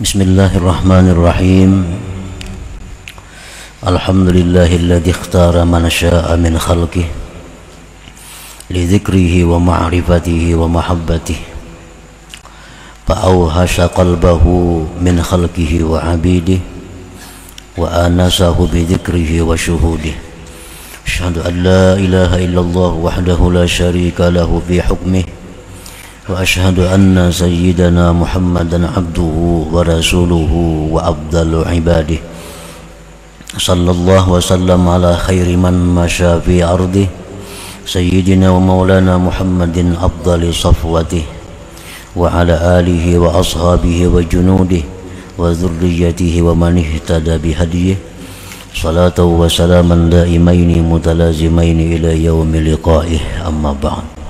Bismillahirrahmanirrahim. Alhamdulillahilladzi ikhtara man syaa min khalqihi li dzikrihi wa ma'rifatihi wa mahabbatihi fa awhasha qalbahu min khalqihi wa 'abidihi wa anasahu bi dzikrihi wa syuhudihi. Asyhadu an la ilaha illallah wahdahu la syarika lahu fi hukmihi wa asyhadu anna sayyidana Muhammadan abduhu wa rasuluhu wa afdalu ibadihi sallallahu wa sallam ala khairi man masya fi ardi sayyidina wa maulana Muhammadin afdali safwatihi wa ala alihi wa ashabihi wa junudihi wa dhurriyyatihi wa man ihtada bihadihi salatu wa salaman daimaini mutalazimaini ila yaumi liqa'ih. Amma ba'd.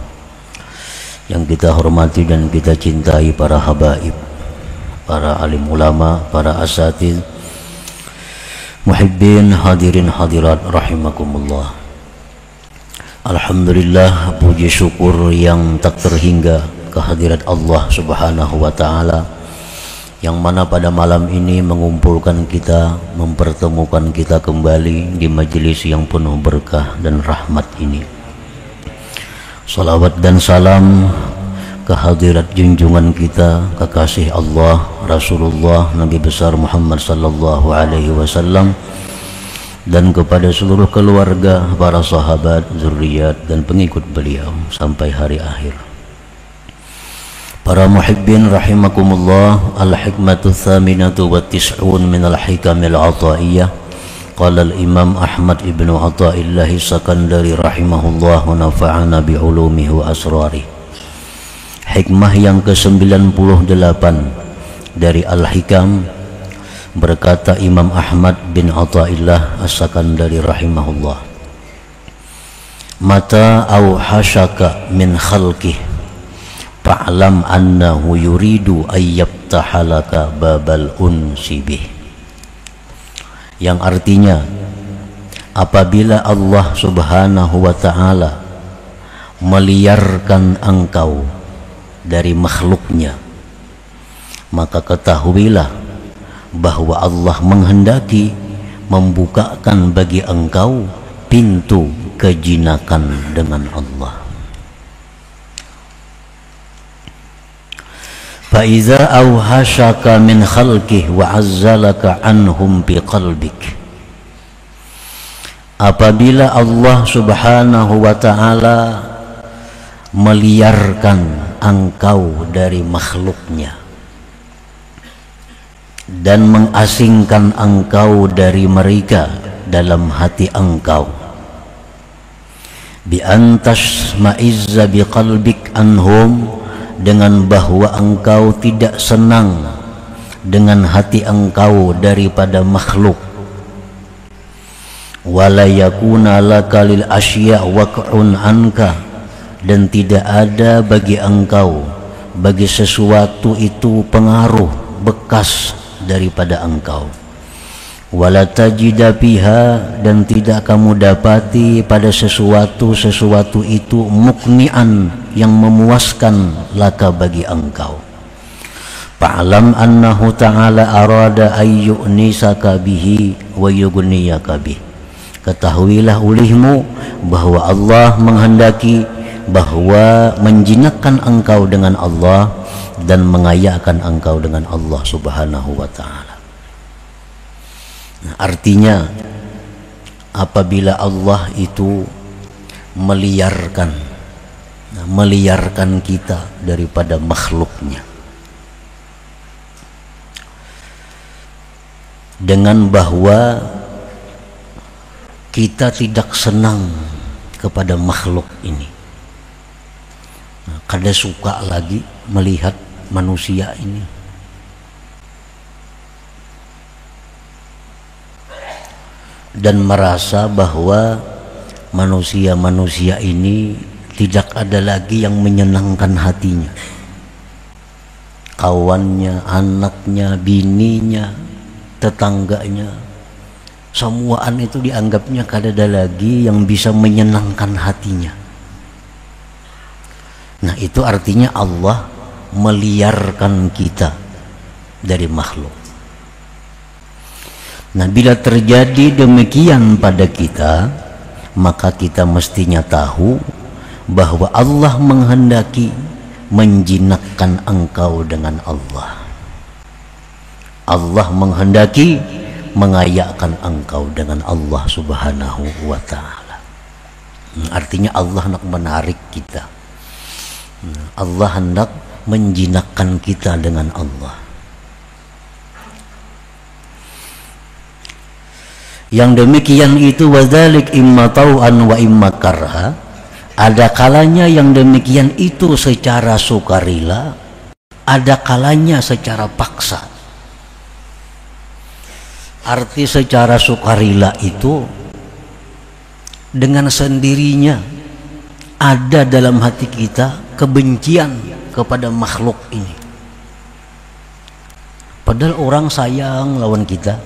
Yang kita hormati dan kita cintai para habaib, para alim ulama, para asatidz, muhibbin, hadirin hadirat rahimakumullah. Alhamdulillah, puji syukur yang tak terhingga kehadirat Allah Subhanahu wa taala yang mana pada malam ini mengumpulkan kita, mempertemukan kita kembali di majelis yang penuh berkah dan rahmat ini. Salawat dan salam kehadirat junjungan kita, kekasih Allah, Rasulullah Nabi besar Muhammad sallallahu alaihi wasallam, dan kepada seluruh keluarga, para sahabat, zuriat dan pengikut beliau sampai hari akhir. Para muhibbin rahimakumullah, al-hikmatu tsaminatu wa tis'un min al-hikamil ataiyah. Qala al-Imam Ahmad ibnu Athaillah Sakandari rahimahullah wa nafa'ana bi'ulumihi wa asrari. Hikmah yang ke-98 dari Al-Hikam, berkata Imam Ahmad bin Athaillah As-Sakandari rahimahullah, mata awhashaka min khalqih fa'lam annahu yuridu ayyabtahalaka babal unsi bih. Yang artinya, apabila Allah Subhanahu wa ta'ala meliarkan engkau dari makhluknya, maka ketahuilah bahwa Allah menghendaki membukakan bagi engkau pintu kejinakan dengan Allah. Faiza awhashaka min khalqih wa azzalaka anhum biqalbik. Apabila Allah Subhanahu wa ta'ala meliarkan engkau dari makhluknya dan mengasingkan engkau dari mereka dalam hati engkau, bi antas ma'izza biqalbik anhum, dengan bahwa engkau tidak senang dengan hati engkau daripada makhluk, wala yakuna laka lil asya waq'un anka, dan tidak ada bagi engkau, bagi sesuatu itu pengaruh bekas daripada engkau, wala tajida biha, dan tidak kamu dapati pada sesuatu itu muknian, yang memuaskan laka bagi engkau. Fa'lam annahu ta'ala arada ayyu'nisaka bihi wa yughniyaka bih. Ketahuilah olehmu bahwa Allah menghendaki bahwa menjinakkan engkau dengan Allah dan mengayakan engkau dengan Allah Subhanahu wa ta'ala. Nah, artinya apabila Allah itu meliarkan kita daripada makhluknya dengan bahwa kita tidak senang kepada makhluk ini, kada suka lagi melihat manusia ini, dan merasa bahwa manusia-manusia ini tidak ada lagi yang menyenangkan hatinya. Kawannya, anaknya, bininya, tetangganya, semuaan itu dianggapnya kada ada lagi yang bisa menyenangkan hatinya. Nah, itu artinya Allah meliarkan kita dari makhluk. Nah, bila terjadi demikian pada kita, maka kita mestinya tahu bahwa Allah menghendaki menjinakkan engkau dengan Allah. Allah menghendaki mengayakkan engkau dengan Allah Subhanahu wa ta'ala. Artinya Allah hendak menarik kita. Allah hendak menjinakkan kita dengan Allah. Yang demikian itu wadzalik imma tau'an wa imma karha. Ada kalanya yang demikian itu secara sukarela, ada kalanya secara paksa. Arti secara sukarela itu dengan sendirinya ada dalam hati kita kebencian kepada makhluk ini. Padahal orang sayang lawan kita,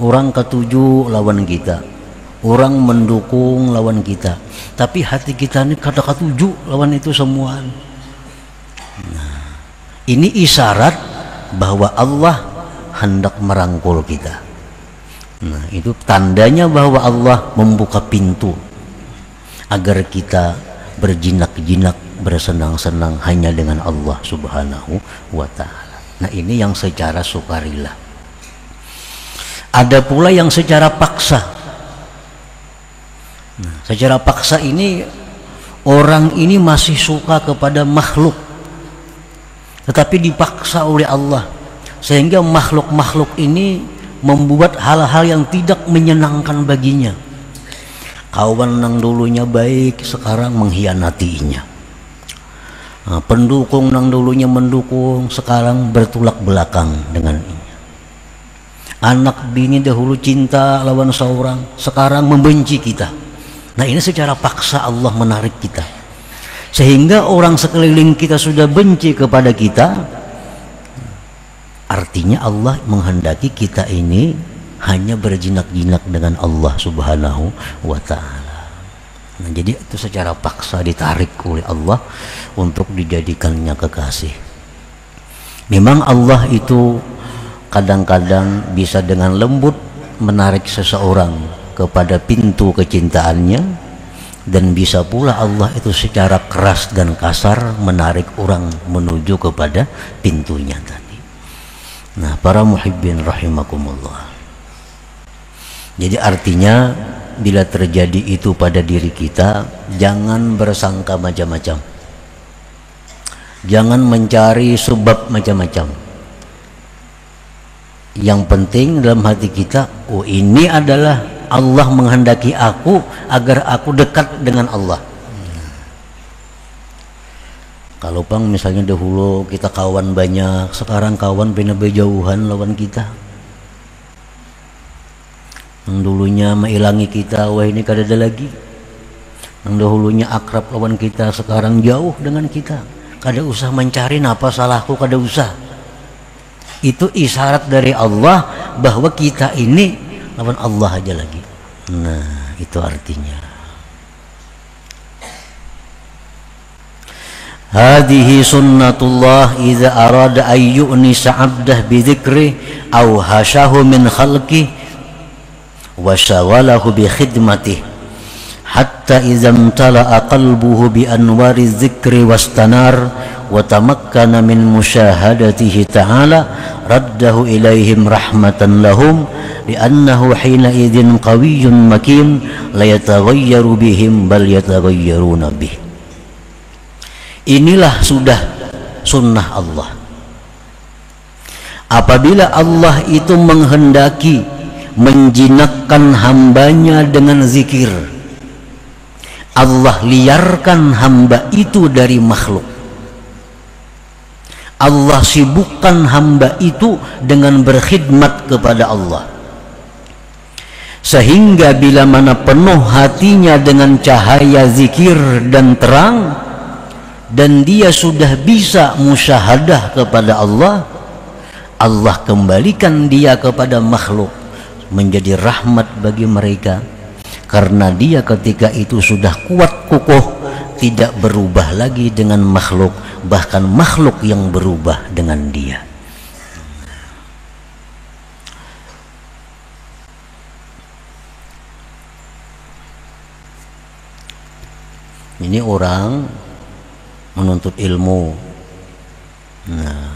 orang ketujuh lawan kita, orang mendukung lawan kita, tapi hati kita ini kada ketujuh lawan itu semua. Nah, ini isyarat bahwa Allah hendak merangkul kita. Nah, itu tandanya bahwa Allah membuka pintu agar kita berjinak-jinak, bersenang-senang hanya dengan Allah Subhanahu wa ta'ala. Nah, ini yang secara sukarela. Ada pula yang secara paksa. Nah, secara paksa ini orang ini masih suka kepada makhluk, tetapi dipaksa oleh Allah, sehingga makhluk-makhluk ini membuat hal-hal yang tidak menyenangkan baginya. Kawan yang dulunya baik sekarang mengkhianatinya. Nah, pendukung yang dulunya mendukung sekarang bertolak belakang dengannya. Anak bini dahulu cinta lawan seorang, sekarang membenci kita. Nah, ini secara paksa Allah menarik kita, sehingga orang sekeliling kita sudah benci kepada kita. Artinya Allah menghendaki kita ini hanya berjinak-jinak dengan Allah Subhanahu wa ta'ala. Nah, jadi itu secara paksa ditarik oleh Allah untuk dijadikannya kekasih. Memang Allah itu kadang-kadang bisa dengan lembut menarik seseorang kepada pintu kecintaannya, dan bisa pula Allah itu secara keras dan kasar menarik orang menuju kepada pintunya tadi. Nah, para muhibbin rahimakumullah, jadi artinya bila terjadi itu pada diri kita, jangan bersangka macam-macam, jangan mencari sebab macam-macam. Yang penting dalam hati kita, oh ini adalah Allah menghendaki aku agar aku dekat dengan Allah. Kalau pang misalnya dahulu kita kawan banyak, sekarang kawan pindah berjauhan lawan kita. Yang dulunya menghilangi kita, wah ini kada ada lagi. Yang dahulunya akrab lawan kita, sekarang jauh dengan kita. Kada usah mencari apa salahku, kada usah. Itu isyarat dari Allah bahwa kita ini lawan Allah aja lagi. Nah, itu artinya. Hadhihi sunnatullah idza arada an yu'nisa 'abdah bi dzikri aw hashahu min khalqi wa shawalahu bi khidmatihi hatta idza imtala'a qalbuhu bi anwari dzikri wastanar wa tamakkana min musyahadatihi ta'ala raddahu ilaihim rahmatan lahum li'annahu hina idzin qawiyyun makin la yataghayyaru bihim bal yataghayyaruna bih. Inilah sudah sunnah Allah. Apabila Allah itu menghendaki menjinakkan hambanya dengan zikir, Allah liarkan hamba itu dari makhluk. Allah sibukkan hamba itu dengan berkhidmat kepada Allah, sehingga bila mana penuh hatinya dengan cahaya zikir dan terang, dan dia sudah bisa musyahadah kepada Allah, Allah kembalikan dia kepada makhluk menjadi rahmat bagi mereka, karena dia ketika itu sudah kuat kukuh, tidak berubah lagi dengan makhluk, bahkan makhluk yang berubah dengan dia. ini orang menuntut ilmu. Nah,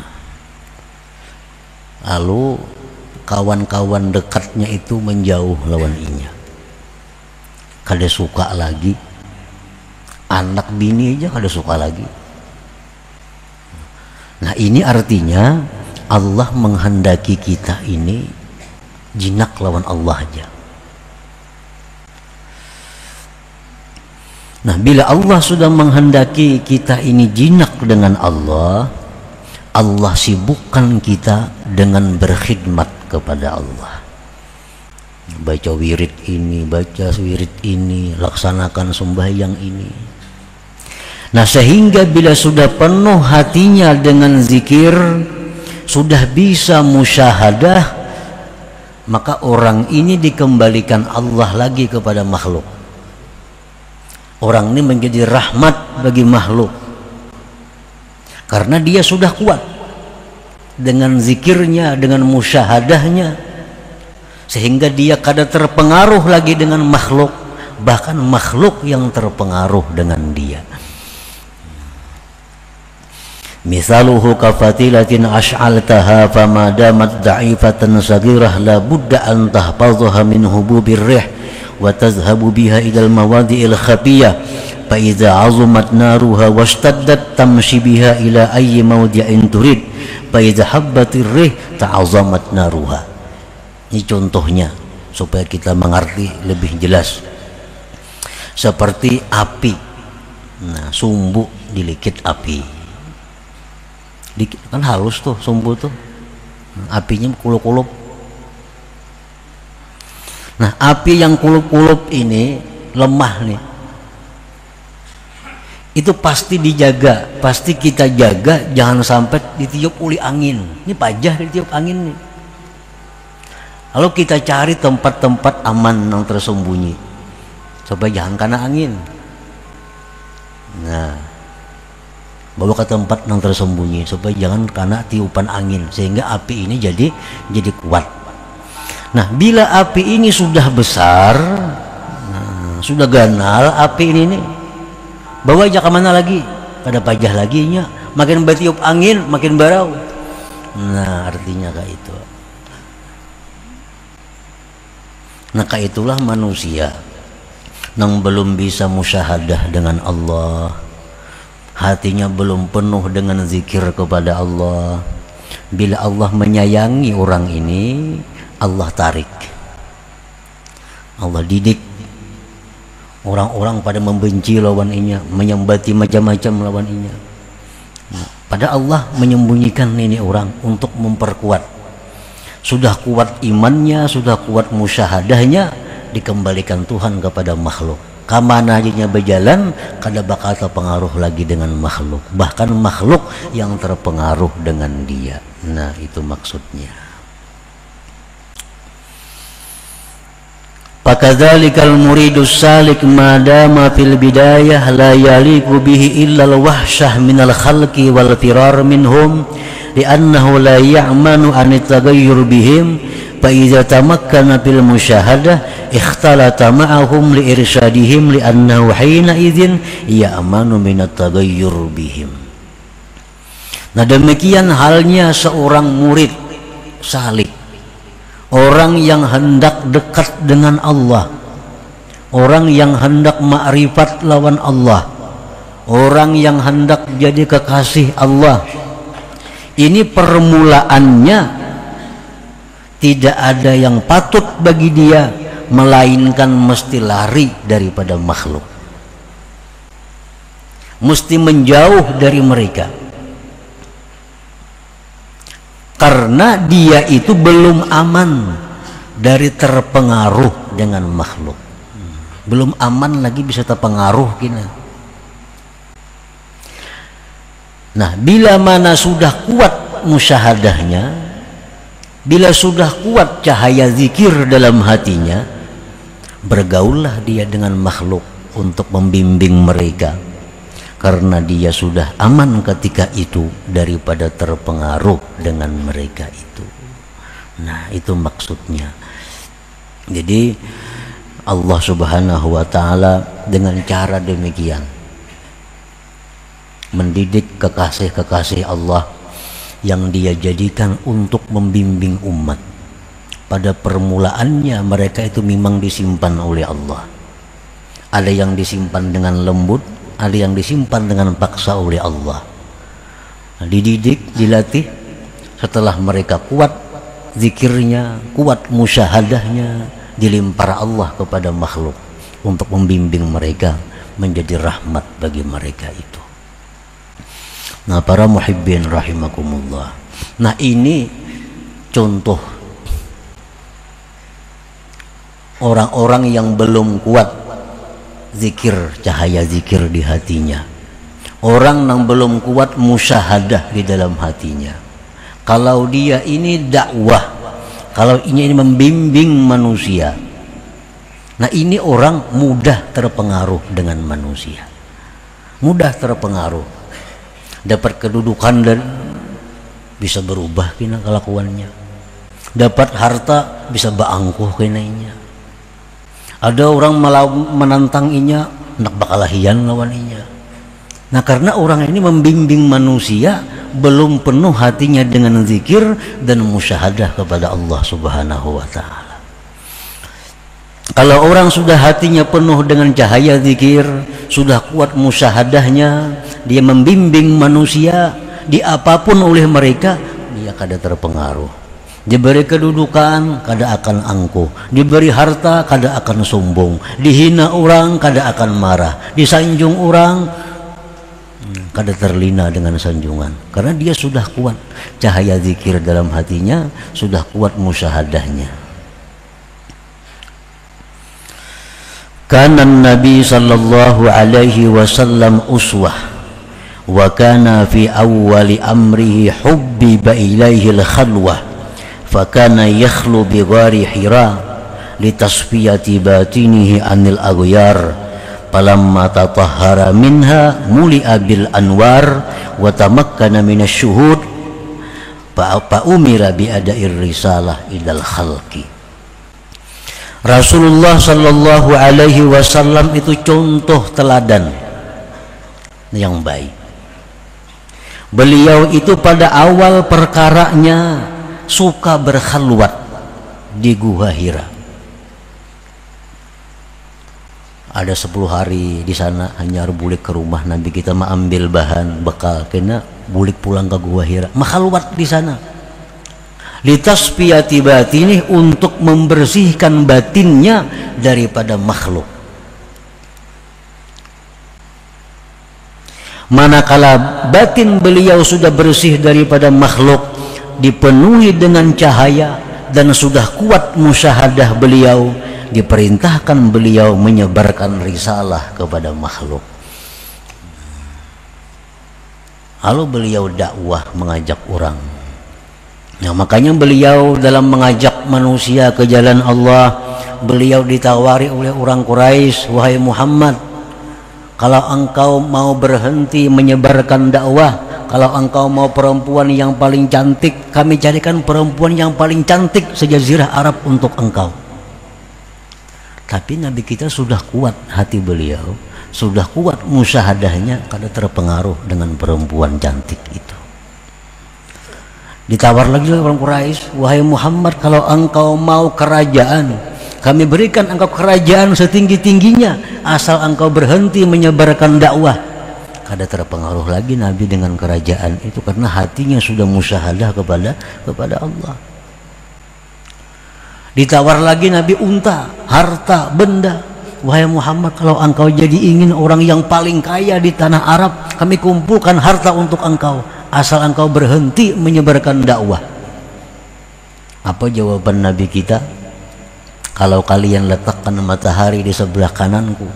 lalu kawan-kawan dekatnya itu menjauh lawan inya, kada suka lagi, anak bini aja kada suka lagi. Nah, ini artinya Allah menghendaki kita ini jinak lawan Allah aja. Nah, bila Allah sudah menghendaki kita ini jinak dengan Allah, Allah sibukkan kita dengan berkhidmat kepada Allah. Baca wirid ini, baca wirid ini, laksanakan sembahyang ini. Nah, sehingga bila sudah penuh hatinya dengan zikir, sudah bisa musyahadah, maka orang ini dikembalikan Allah lagi kepada makhluk. Orang ini menjadi rahmat bagi makhluk karena dia sudah kuat dengan zikirnya, dengan musyahadahnya, sehingga dia kada terpengaruh lagi dengan makhluk, bahkan makhluk yang terpengaruh dengan dia. Misaluhu kafatilatin ash'altaha fama damat da'ifatan sagirah la budda an tahfadhaha min hububir rih wa tazhabu biha ilal mawadi'il khafiyah fa idza 'azumat naruha washtaddat tamshi biha ila ayyi mawdi'in turid fa idza habbatir rih ta'azamat naruha. Ini contohnya supaya kita mengerti lebih jelas. Seperti api. Nah, sumbu dilikit api. Dikit kan halus tuh sumbu tuh, apinya kulup-kulup. Nah, api yang kulup-kulup ini lemah nih, itu pasti dijaga, pasti kita jaga jangan sampai ditiup oleh angin. Ini pajah ditiup angin nih. Lalu kita cari tempat-tempat aman yang tersembunyi supaya jangan kena angin. Nah, bawa ke tempat yang tersembunyi supaya jangan kena tiupan angin, sehingga api ini jadi kuat. Nah, bila api ini sudah besar, nah, sudah ganal api ini nih, bawa aja kemana lagi, kada pajah lagi nya, makin bertiup angin makin barau. Nah, artinya kayak itu. Nah, kayak itulah manusia yang belum bisa musyahadah dengan Allah, hatinya belum penuh dengan zikir kepada Allah. Bila Allah menyayangi orang ini, Allah tarik, Allah didik. Orang-orang pada membenci lawan inya, menyembati macam-macam lawan inya. Nah, pada Allah menyembunyikan ini orang untuk memperkuat. Sudah kuat imannya, sudah kuat musyahadahnya, dikembalikan Tuhan kepada makhluk. Kamana aja berjalan, kada bakal terpengaruh lagi dengan makhluk, bahkan makhluk yang terpengaruh dengan dia. Nah, itu maksudnya. Fakadzalikal muridus salik madama fil bidayah la yaliqu bihi illa al-wahsyah minal khalqi wal firar minhum li'annahu la ya'manu an at-taghayyur bihim fa idza tamakkana bil musyahadah ikhtalata ma'ahum li irsyadihim li'annahu hina idzin ya'manu min at-taghayyur bihim. Nah, demikian halnya seorang murid salik, orang yang hendak dekat dengan Allah, orang yang hendak ma'rifat lawan Allah, orang yang hendak jadi kekasih Allah. Ini permulaannya tidak ada yang patut bagi dia melainkan mesti lari daripada makhluk, mesti menjauh dari mereka, karena dia itu belum aman dari terpengaruh dengan makhluk. Belum aman lagi bisa terpengaruh kita. Nah, bila mana sudah kuat musyahadahnya, bila sudah kuat cahaya zikir dalam hatinya, bergaullah dia dengan makhluk untuk membimbing mereka, karena dia sudah aman ketika itu daripada terpengaruh dengan mereka itu. Nah, itu maksudnya. Jadi Allah Subhanahu wa ta'ala dengan cara demikian mendidik kekasih-kekasih Allah yang Dia jadikan untuk membimbing umat. Pada permulaannya mereka itu memang disimpan oleh Allah. Ada yang disimpan dengan lembut, ada yang disimpan dengan paksa oleh Allah. Dididik, dilatih, setelah mereka kuat zikirnya, kuat musyahadahnya, dilimpah Allah kepada makhluk untuk membimbing mereka menjadi rahmat bagi mereka itu. Nah, para muhibbin rahimakumullah. Nah, ini contoh orang-orang yang belum kuat zikir, cahaya zikir di hatinya. Orang yang belum kuat musyahadah di dalam hatinya. Kalau dia ini dakwah, kalau ini membimbing manusia, nah ini orang mudah terpengaruh dengan manusia, mudah terpengaruh, dapat kedudukan dan bisa berubah kena kelakuannya, dapat harta bisa baangkuh kenanya. Ada orang malah menantanginya, nak bakalahian lawaninya. Nah, karena orang ini membimbing manusia, belum penuh hatinya dengan zikir dan musyahadah kepada Allah Subhanahu wa ta'ala. Kalau orang sudah hatinya penuh dengan cahaya zikir, sudah kuat musyahadahnya, dia membimbing manusia di apapun oleh mereka, dia kada terpengaruh. Diberi kedudukan kada akan angkuh, diberi harta kada akan sombong, dihina orang kada akan marah, disanjung orang kada terlina dengan sanjungan, karena dia sudah kuat cahaya zikir dalam hatinya, sudah kuat musyahadahnya. Kana Nabi sallallahu alaihi wasallam uswah wa kana fi awwali amrihi hubbiba ilaihi al-khalwah fakana yakhlu bi ghari Hira litasfiyati batinihi anil aghyar falamma tatahhara minha muli'a bil anwar wa tamakkana minasyuhud fa umira bi ada'ir risalah ilal khalqi. Rasulullah sallallahu alaihi wasallam itu contoh teladan yang baik. Beliau itu pada awal perkaranya suka berkhalwat di Gua Hira. Ada 10 hari di sana, hanya bulik ke rumah Nabi kita mengambil bahan bekal, kena bulik pulang ke Gua Hira, makhalwat di sana. Litasfiyati batini, untuk membersihkan batinnya daripada makhluk. Manakala batin beliau sudah bersih daripada makhluk, dipenuhi dengan cahaya dan sudah kuat musyahadah beliau, diperintahkan beliau menyebarkan risalah kepada makhluk. Lalu beliau dakwah, mengajak orang. Nah, makanya beliau dalam mengajak manusia ke jalan Allah, beliau ditawari oleh orang Quraisy, wahai Muhammad, kalau engkau mau berhenti menyebarkan dakwah, kalau engkau mau perempuan yang paling cantik, kami carikan perempuan yang paling cantik sejazirah Arab untuk engkau. Tapi Nabi kita sudah kuat hati beliau, sudah kuat musyahadahnya, kada terpengaruh dengan perempuan cantik itu. Ditawar lagi oleh orang Quraisy, wahai Muhammad, kalau engkau mau kerajaan, kami berikan engkau kerajaan setinggi-tingginya, asal engkau berhenti menyebarkan dakwah. Kada terpengaruh lagi Nabi dengan kerajaan itu, karena hatinya sudah musyahadah kepada Allah. Ditawar lagi Nabi unta, harta, benda. Wahai Muhammad, kalau engkau jadi ingin orang yang paling kaya di tanah Arab, kami kumpulkan harta untuk engkau, asal engkau berhenti menyebarkan dakwah. Apa jawaban Nabi kita? Kalau kalian letakkan matahari di sebelah kananku,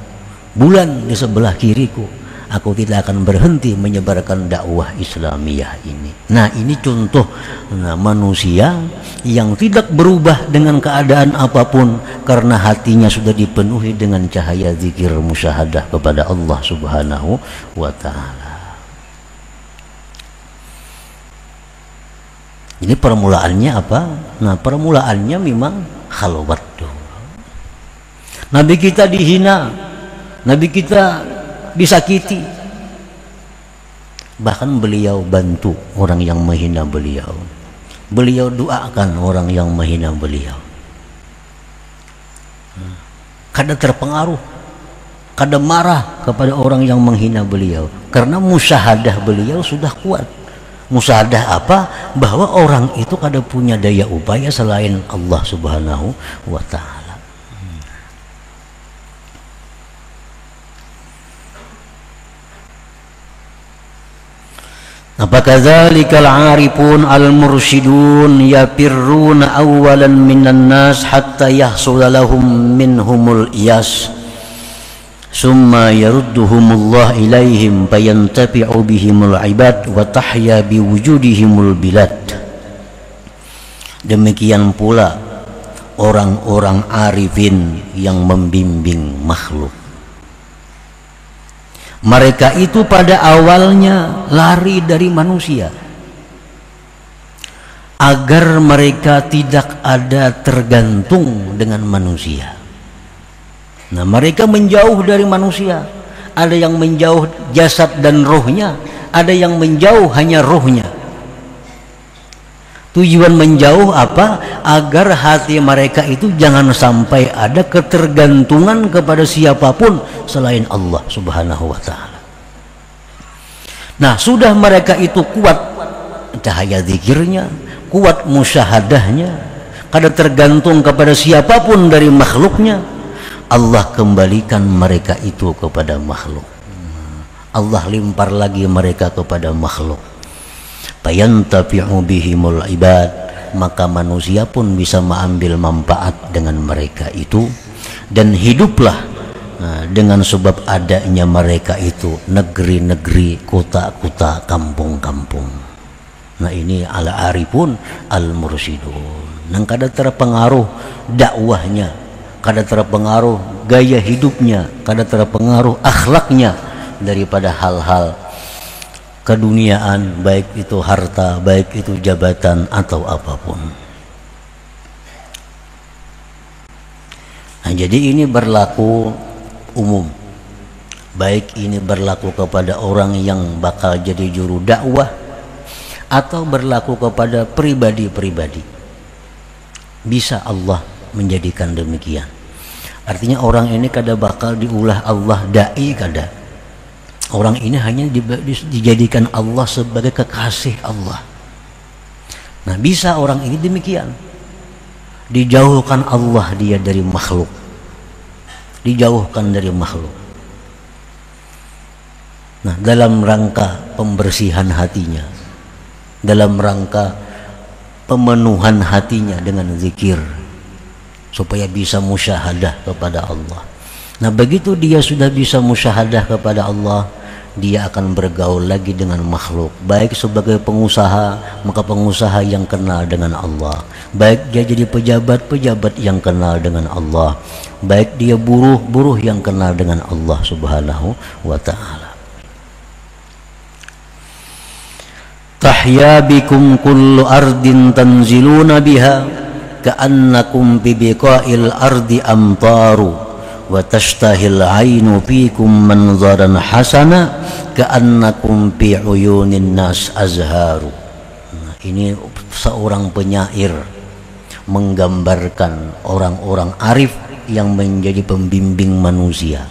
bulan di sebelah kiriku, aku tidak akan berhenti menyebarkan dakwah Islamiyah ini. Nah, ini contoh manusia yang tidak berubah dengan keadaan apapun, karena hatinya sudah dipenuhi dengan cahaya zikir musyahadah kepada Allah Subhanahu wa ta'ala. Ini permulaannya apa? Nah, permulaannya memang khalwat dulu. Nabi kita dihina, Nabi kita disakiti, Bahkan beliau bantu orang yang menghina beliau. Beliau doakan orang yang menghina beliau. Kada terpengaruh, kada marah kepada orang yang menghina beliau, karena musyahadah beliau sudah kuat. Musyahadah apa? Bahwa orang itu kada punya daya upaya selain Allah Subhanahu wa ta'ala. Apakadzalikal 'arifun al-mursyidun yapirruna awwalan minan nas hatta yahsul lahum minhumul iyas summa yarudduhumullah ilaihim fayantafi'u bihimul ibad wa tahya biwujudihimul bilad. Demikian pula orang-orang arifin yang membimbing makhluk. Mereka itu pada awalnya lari dari manusia agar mereka tidak ada tergantung dengan manusia. Nah, mereka menjauh dari manusia. Ada yang menjauh jasad dan rohnya, ada yang menjauh hanya rohnya. Tujuan menjauh apa? Agar hati mereka itu jangan sampai ada ketergantungan kepada siapapun selain Allah Subhanahu wa ta'ala. Nah, sudah mereka itu kuat cahaya zikirnya, kuat musyahadahnya, kada tergantung kepada siapapun dari makhluknya, Allah kembalikan mereka itu kepada makhluk. Allah limpar lagi mereka kepada makhluk. Fayantafi'u bihimul ibad, maka manusia pun bisa mengambil manfaat dengan mereka itu, dan hiduplah dengan sebab adanya mereka itu negeri-negeri, kota-kota, kampung-kampung. Nah, ini ala arifun al mursyidun, nang kada terpengaruh dakwahnya, kada terpengaruh gaya hidupnya, kada terpengaruh akhlaknya daripada hal-hal keduniaan, baik itu harta, baik itu jabatan atau apapun. Nah, jadi ini berlaku umum, baik ini berlaku kepada orang yang bakal jadi juru dakwah atau berlaku kepada pribadi-pribadi. Bisa Allah menjadikan demikian. Artinya orang ini kada bakal diulah Allah dai, kada. Orang ini hanya dijadikan Allah sebagai kekasih Allah. Nah, bisa orang ini demikian. Dijauhkan Allah dia dari makhluk. Dijauhkan dari makhluk. Nah, dalam rangka pembersihan hatinya, dalam rangka pemenuhan hatinya dengan zikir, supaya bisa musyahadah kepada Allah. Nah, begitu dia sudah bisa musyahadah kepada Allah, dia akan bergaul lagi dengan makhluk. Baik sebagai pengusaha, maka pengusaha yang kenal dengan Allah. Baik dia jadi pejabat-pejabat yang kenal dengan Allah. Baik dia buruh-buruh yang kenal dengan Allah Subhanahu wa ta'ala. Tahya bikum kullu ardin tanziluna biha ka'annakum bibiqa'il ardi amtaru wa tashtahil ainu fikum manzaran hasana ka'annakum fi uyunin nas azharu. Nah, ini seorang penyair menggambarkan orang-orang arif yang menjadi pembimbing manusia,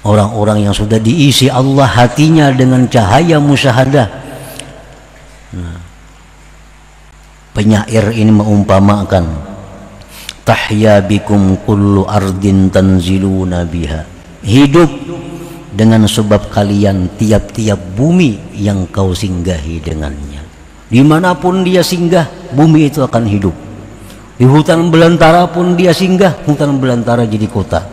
orang-orang yang sudah diisi Allah hatinya dengan cahaya musyahadah. Nah, penyair ini mengumpamakan tahya bikum kullu ardin tanziluna biha, hidup dengan sebab kalian tiap-tiap bumi yang kau singgahi dengannya. Dimanapun dia singgah, bumi itu akan hidup. Di hutan belantara pun dia singgah, hutan belantara jadi kota.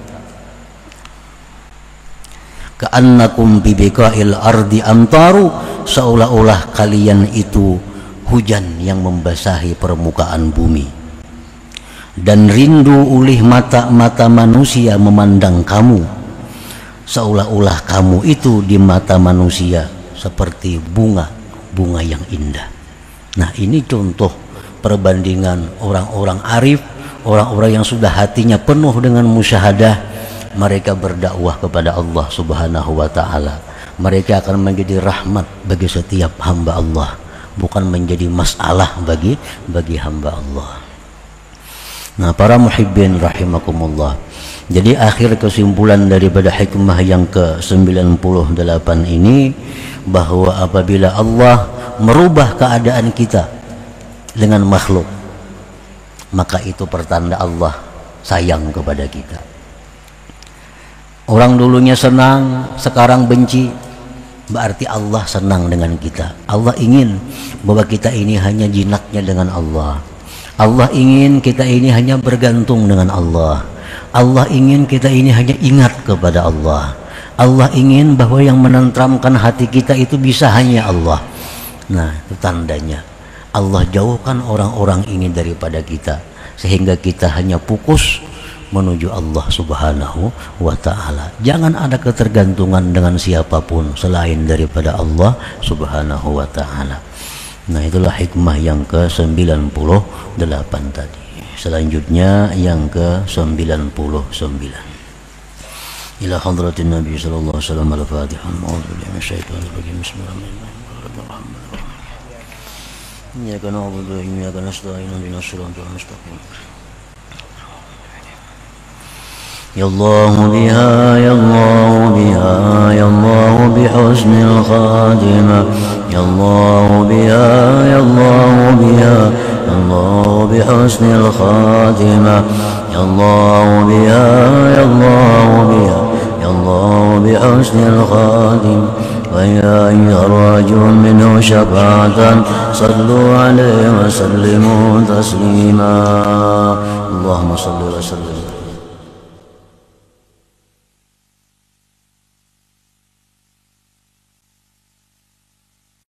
Ka'annakum bibiqa'il ardi amtaru, seolah-olah kalian itu hujan yang membasahi permukaan bumi. Dan rindu ulih mata-mata manusia memandang kamu, seolah-olah kamu itu di mata manusia seperti bunga yang indah. Nah, ini contoh perbandingan orang-orang arif, orang-orang yang sudah hatinya penuh dengan musyahadah. Mereka berdakwah kepada Allah Subhanahu wa ta'ala. mereka akan menjadi rahmat bagi setiap hamba Allah, bukan menjadi masalah bagi hamba Allah. Nah, para muhibbin rahimakumullah, jadi akhir kesimpulan daripada hikmah yang ke-98 ini, bahwa apabila Allah merubah keadaan kita dengan makhluk, maka itu pertanda Allah sayang kepada kita. Orang dulunya senang, sekarang benci, berarti Allah senang dengan kita. Allah ingin bahwa kita ini hanya jinaknya dengan Allah. Allah ingin kita ini hanya bergantung dengan Allah. Allah ingin kita ini hanya ingat kepada Allah. Allah ingin bahwa yang menenteramkan hati kita itu bisa hanya Allah. Nah, itu tandanya Allah jauhkan orang-orang ini daripada kita, sehingga kita hanya fokus menuju Allah subhanahu wa ta'ala. Jangan ada ketergantungan dengan siapapun selain daripada Allah subhanahu wa ta'ala. Nah, itulah hikmah yang ke-98 tadi. Selanjutnya yang ke-99. Ila hadratin Nabi sallallahu alaihi wasallam al-Fatihah. A'udzu billahi minasyaitonir rajim. Bismillahirrahmanirrahim. Iyyaka na'budu wa iyyaka nasta'in. Ihdinas siratal mustaqim. Ya Allah biha, ya Allah biha, ya Allah bihusnil khatimah. Ya Allah biha, ya Allah biha, ya Allah bihusnil khatimah. Ya Allah biha, ya Allah biha, ya Allah bihusnil khatimah. Wa ya ayyuhar-rajul minhu syafa'atan sallu alaihi wa sallimu taslima. Allahumma salli wa sallim.